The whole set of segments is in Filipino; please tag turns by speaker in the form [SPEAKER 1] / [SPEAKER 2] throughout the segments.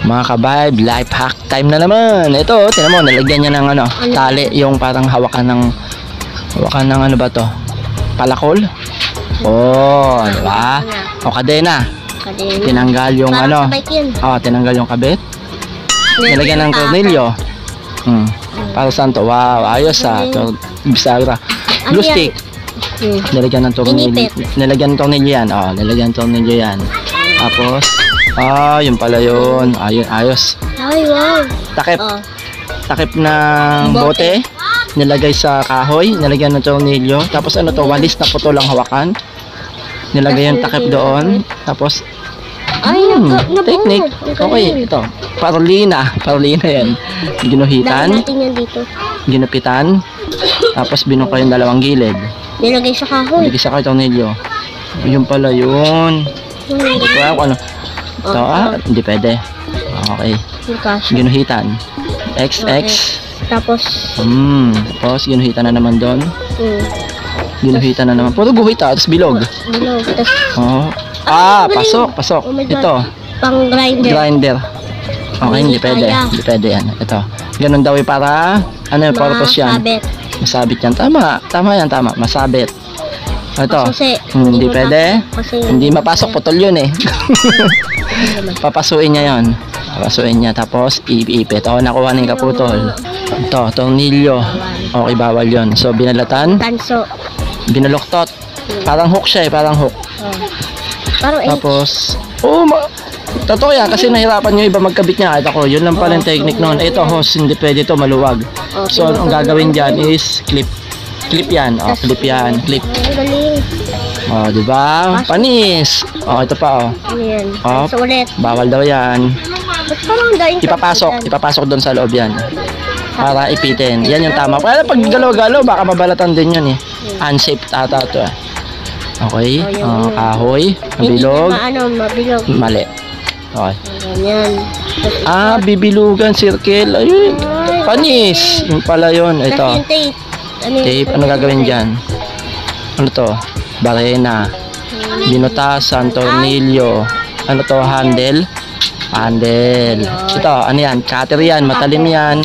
[SPEAKER 1] Mga ka-vibe, life hack time na naman. Ito, tinan mo, nalagyan niya ng ano, tali, yung parang hawakan ng ano ba to? Palakol? Oh, di ba? O kadena. Tinanggal yung ano. Oh, tinanggal yung kabit. Nilagyan ng tornilyo. Para saan to? Wow, ayos ah. Bisagra. Glue stick. Nilagyan ng tornilyo. Nilagyan ng tornilyo yan. Oh, nilagyan ng tornilyo yan. Tapos, yun pala yun. Ayun, ayos.
[SPEAKER 2] Ay, wow.
[SPEAKER 1] Takip. Takip ng bote. Nilagay sa kahoy. Nilagyan ng tornilyo. Tapos ano to? Walis na puto lang hawakan. Nilagay yung takip doon. Tapos, technique. Okay, ito. Parolina. Parolina yan. Ginuhitan. Ginupitan. Tapos binukay yung dalawang gilid.
[SPEAKER 2] Nilagay sa kahoy.
[SPEAKER 1] Nilagay sa kahoy tornilyo. Yun pala yun. Wow, ano? Ito, hindi pwede. Okay. Ginuhitan. XX.
[SPEAKER 2] Tapos,
[SPEAKER 1] tapos ginuhitan na naman doon. Ginuhitan na naman. Puro guhit tapos bilog.
[SPEAKER 2] Bilog.
[SPEAKER 1] Pasok.
[SPEAKER 2] Oh my God.
[SPEAKER 1] Ito.
[SPEAKER 2] Pang grinder.
[SPEAKER 1] Grinder. Okay, hindi pwede. Hindi pwede yan. Ito. Ganun daw para, ano yung purpose yan? Masabit yan. Tama yan, tama. Masabit. Ito. Hindi pwede. Hindi mapasok, putol yun eh. Papasuin niya yon. Papasuin niya. Tapos, iipit. Nakuha na yung kaputol. Ito, tornilyo. Okay, bawal yun. So, binalatan.
[SPEAKER 2] Tanso.
[SPEAKER 1] Binaluktot. Parang hook siya eh, parang hook. Tapos, totoo yan, kasi nahirapan yung iba magkabit niya. Kahit ako, yun lang pala yung technique noon. Ito, hose, hindi pwede ito, maluwag. So, ang gagawin dyan is clip. Clip yan. Clip yan. Clip. Diba? Panis. Ito pa,
[SPEAKER 2] So, ulit.
[SPEAKER 1] Bawal daw yan. Ipapasok doon sa loob yan. Para ipitin. Yan yung tama. Kaya pag galaw-galaw, baka mabalatan din yun eh. Unsafe ata ito eh. Okay. Kahoy. Mabilog.
[SPEAKER 2] Mabilog.
[SPEAKER 1] Mali. Okay.
[SPEAKER 2] Ganyan.
[SPEAKER 1] Bibilugan, circle. Ayun. Panis. Yung pala yun. Ito. Tape. Ano gagawin dyan? Ano to? Barena. Binutasan. Tornilyo. Ano to? Handle. Handle. Ito. Ano yan? Cutter yan. Matalim yan.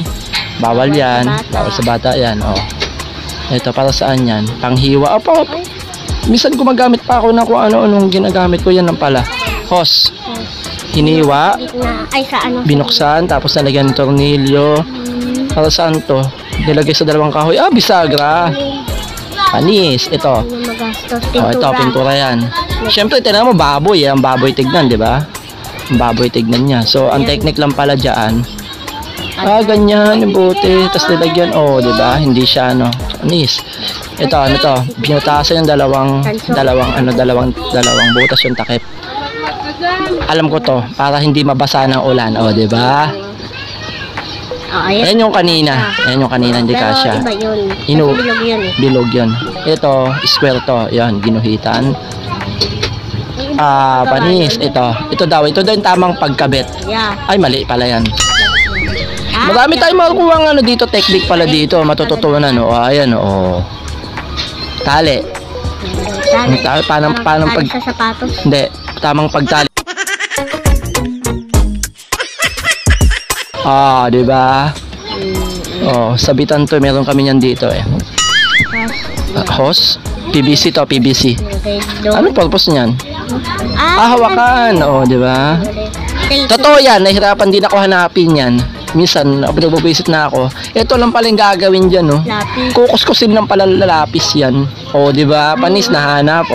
[SPEAKER 1] Bawal yan. Bawal sa bata yan. Ito. Para saan yan? Panghiwa. Minsan gumagamit pa ako ng kung ano-anong ginagamit ko. Yan lang pala. Hose. Hiniwa. Binuksan. Tapos nalagyan ng tornilyo. Para saan to? Nilagay sa dalawang kahoy. Bisagra. Panis. Ito. Ito, pintura yan. Siyempre, tinan mo, baboy. Ang baboy tignan, di ba? Ang baboy tignan niya. So, ang technique lang pala dyan. Ganyan, yung bote. Tapos nilagyan, di ba? Hindi siya, panis. Ito, ano to? Binutasan yung dalawang butas yung takip. Alam ko to, para hindi mabasa ng ulan. Di ba? Ayan yung kanina. Ayan yung kanina, hindi kasya. Bilog yun. Ito, square to. Yan, ginuhitan. Panis. Ito daw yung tamang pagkabit. Ay, mali pala yan. Marami tayong makukuha dito, technique pala dito. Matututunan, ayan, Tali. Paano pag...
[SPEAKER 2] sa sapatos?
[SPEAKER 1] Hindi, tamang pagtali. Di ba? Sabitan to, meron kami niyan dito eh. Hose? PVC to, PVC. Anong purpose niyan? Hawakan. Di ba? Totoo yan, nahirapan din ako hanapin yan. Minsan, nagbubuisit na ako. Ito lang pala yung gagawin dyan, Kukuskusin lang pala lapis yan. Di ba? Panis na hanap,